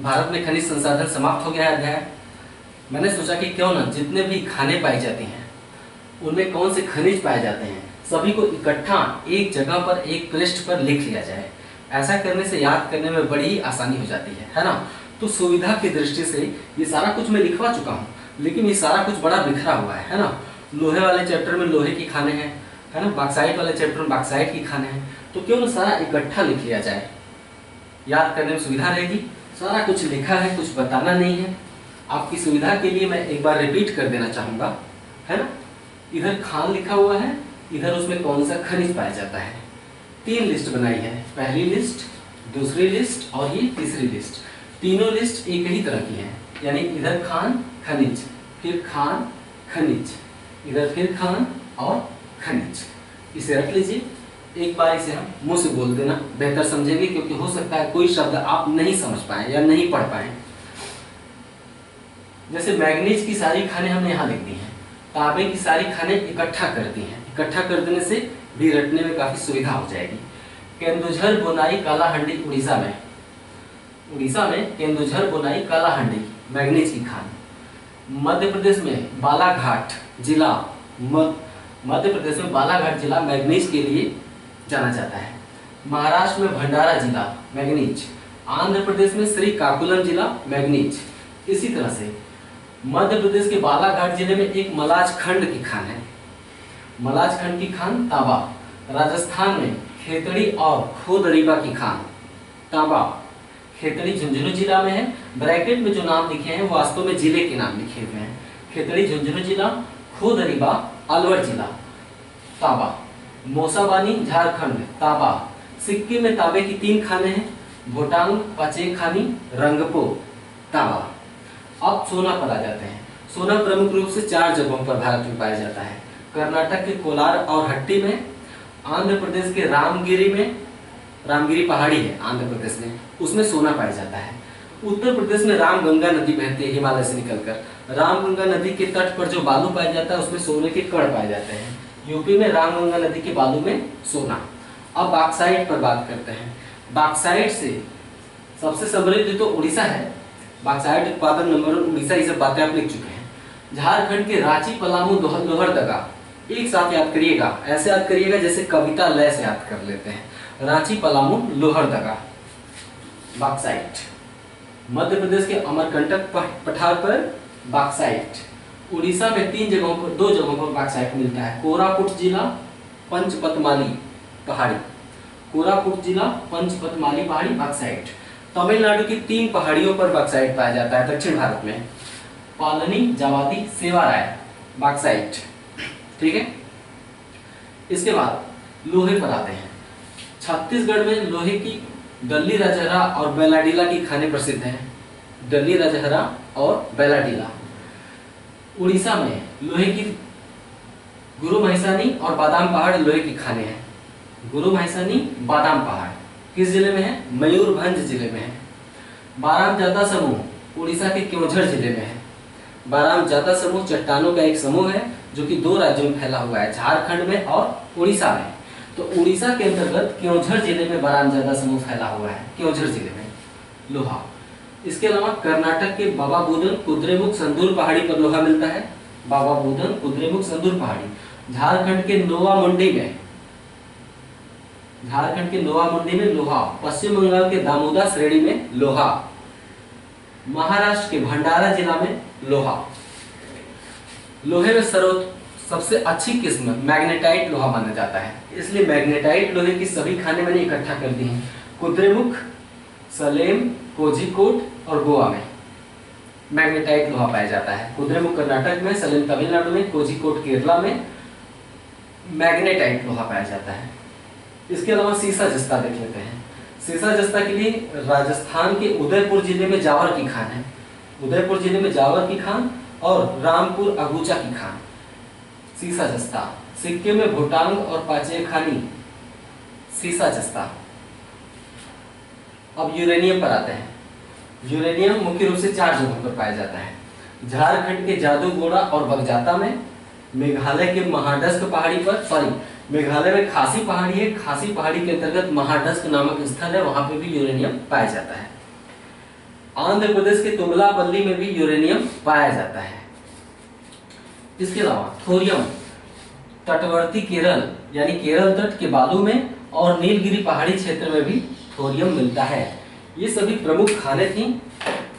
भारत में खनिज संसाधन समाप्त हो गया है अध्याय। मैंने सोचा कि क्यों ना जितने भी खाने पाए जाते हैं उनमें कौन से खनिज पाए जाते हैं सभी को इकट्ठा एक जगह पर एक पृष्ठ पर लिख लिया जाए। ऐसा करने से याद करने में बड़ी ही आसानी हो जाती है ना। तो सुविधा की दृष्टि से ये सारा कुछ मैं लिखवा चुका हूँ, लेकिन ये सारा कुछ बड़ा बिखरा हुआ है ना। लोहे वाले चैप्टर में लोहे की खाने हैं, है ना। बॉक्साइट वाले चैप्टर में बॉक्साइट की खाने हैं। तो क्यों ना सारा इकट्ठा लिख लिया जाए, याद करने में सुविधा रहेगी। सारा कुछ लिखा है, कुछ बताना नहीं है। आपकी सुविधा के लिए मैं एक बार रिपीट कर देना चाहूंगा, है ना। इधर खान लिखा हुआ है, इधर उसमें कौन सा खनिज पाया जाता है। 3 लिस्ट बनाई है, पहली लिस्ट, दूसरी लिस्ट और ये तीसरी लिस्ट। तीनों लिस्ट एक ही तरह की है, यानी इधर खान खनिज, फिर खान खनिज, इधर फिर खान और खनिज। इसे रख लीजिए। एक बार इसे हम मुंह से बोल देना बेहतर समझेंगे, क्योंकि हो सकता है कोई शब्द आप नहीं समझ पाए या नहीं पढ़ पाए। जैसे मैग्नीज की सारी खाने हमने यहाँ लिख दी हैं, तांबे की सारी खाने इकट्ठा कर दी हैं। इकट्ठा कर देने से भी रटने में काफी सुविधा हो जाएगी। केंदुझर बोनाई कालाहंडी उड़ीसा में, उड़ीसा में केंदुझर बोनाई कालाहंडी मैग्नीज की खान। मध्य प्रदेश में बालाघाट जिला, मध्य प्रदेश में बालाघाट जिला मैग्नीज के लिए जाना जाता है। महाराष्ट्र में भंडारा जिला मैग्नीज, आंध्र प्रदेश में श्रीकाकुलम जिला मैग्नीज। इसी तरह से मध्य प्रदेश के बालाघाट जिले में एक मलाज खंड की खान है, मलाज खंड की खान तांबा। राजस्थान में खेतड़ी और खोदरीबा की खान तांबा, खेतड़ी झुंझुनू जिला में है। ब्रैकेट में जो नाम लिखे हैं वास्तव में जिले के नाम लिखे हुए हैं। खेतड़ी झुंझुनू जिला, खोदरीबा अलवर जिला तांबा। मोसाबानी झारखंड तांबा। सिक्किम में तांबे की 3 खाने हैं, भोटांग, पाचेखानी, रंगपो तांबा। अब सोना पर आ जाते हैं। सोना प्रमुख रूप से 4 जगहों पर भारत में पाया जाता है। कर्नाटक के कोलार और हट्टी में, आंध्र प्रदेश के रामगिरी में, रामगिरी पहाड़ी है आंध्र प्रदेश में, उसमें सोना पाया जाता है। उत्तर प्रदेश में रामगंगा नदी बहती है हिमालय से निकलकर। रामगंगा नदी के तट पर जो बालू पाया जाता है उसमें सोने के कण पाए जाते हैं। यूपी में रामगंगा नदी के बालू में सोना। अब बॉक्साइट पर बात करते हैं। बॉक्साइट से सबसे समृद्ध तो उड़ीसा है। बॉक्साइट उत्पादन नंबर 1 उड़ीसा, ये सब बातें आप लिख चुके हैं। झारखंड के रांची, पलामू, लोहरदगा, एक साथ याद करिएगा, ऐसे याद करिएगा जैसे कविता लय से याद कर लेते हैं। रांची, पलामू, लोहरदगा बॉक्साइट। मध्य प्रदेश के अमरकंटक पठार पर बॉक्साइट। उड़ीसा में 2 जगहों पर बॉक्साइट मिलता है। कोरापुट जिला, पंचपतमाली पहाड़ी, कोरापुट जिला, पंचपतमाली पहाड़ी बॉक्साइट। तमिलनाडु की 3 पहाड़ियों पर बॉक्साइट पाया जाता है दक्षिण भारत में। पालनी, जावादी, सेवाराय बॉक्साइट, ठीक है। इसके बाद लोहे पर आते हैं। छत्तीसगढ़ में लोहे की डल्ली राजहरा और बेलाडीला की खाने प्रसिद्ध हैं। डल्ली राजहरा और बेलाडीला। उड़ीसा में लोहे की गुरु महिसानी और बादाम पहाड़ लोहे की खाने हैं। गुरु महिसानी, बादाम पहाड़ किस जिले में है? मयूरभंज जिले में है। बाराम जाता समूह उड़ीसा के क्योंझर जिले में है। बाराम जाता समूह चट्टानों का एक समूह है जो कि 2 राज्यों में फैला हुआ है, झारखंड में और उड़ीसा में। तो उड़ीसा के अंतर्गत क्योंझर जिले में बाराम जाता समूह फैला हुआ है, क्योंझर जिले में लोहा। इसके अलावा कर्नाटक के बाबा बुदन, कुद्रेमुख, संदूर पहाड़ी पर लोहा मिलता है। बाबा बुदन, कुद्रेमुख, संदूर पहाड़ी। झारखंड के नोवा मुंडी में, झारखंड के नोवा मुंडी में लोहा। पश्चिम बंगाल के दामोदा श्रेणी में लोहा। महाराष्ट्र के भंडारा जिला में लोहा। लोहे में सबसे अच्छी किस्म मैग्नेटाइट लोहा माना जाता है, इसलिए मैग्नेटाइट लोहे की सभी खाने मैंने इकट्ठा कर दी हैं। कुद्रेमुख, सलेम, कोझिकोड और गोवा में मैग्नेटाइट लोहा पाया जाता है। कुद्रेमुख कर्नाटक में, सलेम तमिलनाडु में, कोझिकोड केरला में मैग्नेटाइट लोहा पाया जाता है। इसके अलावा सीसा जस्ता देख लेते हैं। सीसा जस्ता के लिए राजस्थान के उदयपुर जिले में जावर की खान है। उदयपुर जिले में जावर की खान और रामपुर अगुचा की खान सीसा जस्ता। सिक्किम में भोटांग और पाचेखानी सीसा जस्ता। अब यूरेनियम पर आते हैं। यूरेनियम मुख्य रूप से 4 जगहों पर पाया जाता है। झारखंड के जादूगोड़ा और बगजाता में, मेघालय के महाडस्क पहाड़ी पर, मेघालय में खासी पहाड़ी है, खासी पहाड़ी के अंतर्गत महाडस्क नामक स्थल है, वहां पे भी यूरेनियम पाया जाता है। आंध्र प्रदेश के तुमलापल्ली में भी यूरेनियम पाया जाता है। इसके अलावा थोरियम तटवर्ती केरल यानी केरल तट के बालू में और नीलगिरी पहाड़ी क्षेत्र में भी थोरियम मिलता है। ये सभी प्रमुख खाने थी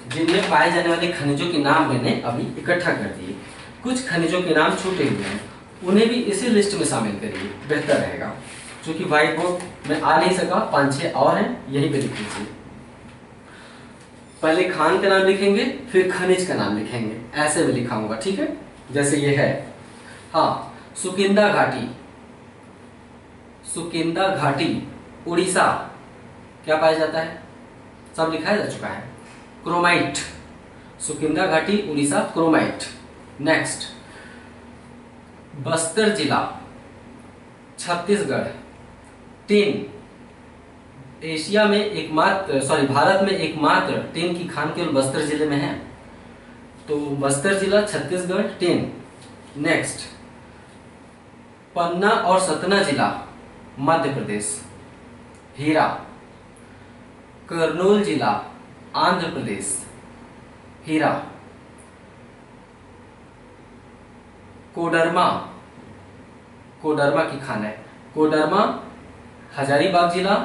जिनमें पाए जाने वाले खनिजों के नाम मैंने अभी इकट्ठा कर दिए। कुछ खनिजों के नाम छूटे हुए हैं, उन्हें भी इसी लिस्ट में शामिल करिए, बेहतर रहेगा। क्योंकि व्हाइट बोर्ड में आ नहीं सका, 5-6 और हैं, यही पे लिख लीजिए। पहले खान का नाम लिखेंगे, फिर खनिज का नाम लिखेंगे, ऐसे में लिखाऊंगा, ठीक है। जैसे ये है, हाँ, सुकिंदा घाटी। सुकिंदा घाटी उड़ीसा क्या पाया जाता है, सब लिखा जा चुका है, क्रोमाइट। सुकिंदा घाटी उड़ीसा, क्रोमाइट। नेक्स्ट, बस्तर जिला छत्तीसगढ़, टिन। एशिया में एकमात्र, सॉरी भारत में एकमात्र टिन की खान केवल बस्तर जिले में है, तो बस्तर जिला छत्तीसगढ़, टिन। नेक्स्ट, पन्ना और सतना जिला मध्य प्रदेश, हीरा। कर्नूल जिला आंध्र प्रदेश, हीरा। कोडरमा, कोडरमा की खान है, कोडरमा हजारीबाग जिला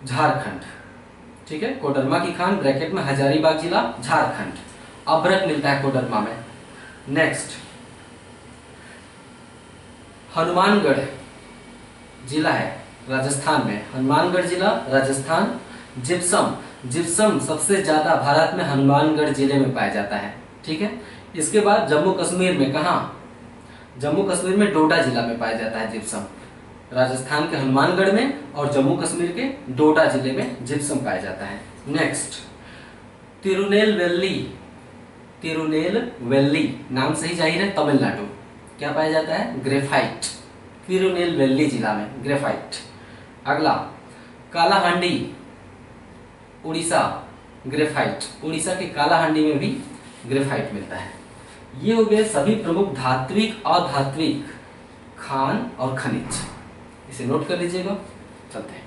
झारखंड, ठीक है। कोडरमा की खान ब्रैकेट में हजारीबाग जिला झारखंड, अभ्रक मिलता है कोडरमा में। नेक्स्ट, हनुमानगढ़ जिला है राजस्थान में, हनुमानगढ़ जिला राजस्थान। जिप्सम, जिप्सम सबसे ज्यादा भारत में हनुमानगढ़ जिले में पाया जाता है, ठीक है। इसके बाद जम्मू कश्मीर में, कहा, जम्मू कश्मीर में डोडा जिला में पाया जाता है जिप्सम। राजस्थान के हनुमानगढ़ में और जम्मू कश्मीर के डोडा जिले में जिप्सम पाया जाता है। नेक्स्ट, तिरुनेलवेली, तिरुनेलवेली नाम सही जाहिर है, तमिलनाडु। क्या पाया जाता है, ग्रेफाइट, तिरुनेलवेली जिला में ग्रेफाइट। अगला, कालाहांडी उड़ीसा, ग्रेफाइट। उड़ीसा के कालाहांडी में भी ग्रेफाइट मिलता है। ये हो गए सभी प्रमुख धात्विक और अधात्विक खान और खनिज, इसे नोट कर लीजिएगा। चलते हैं।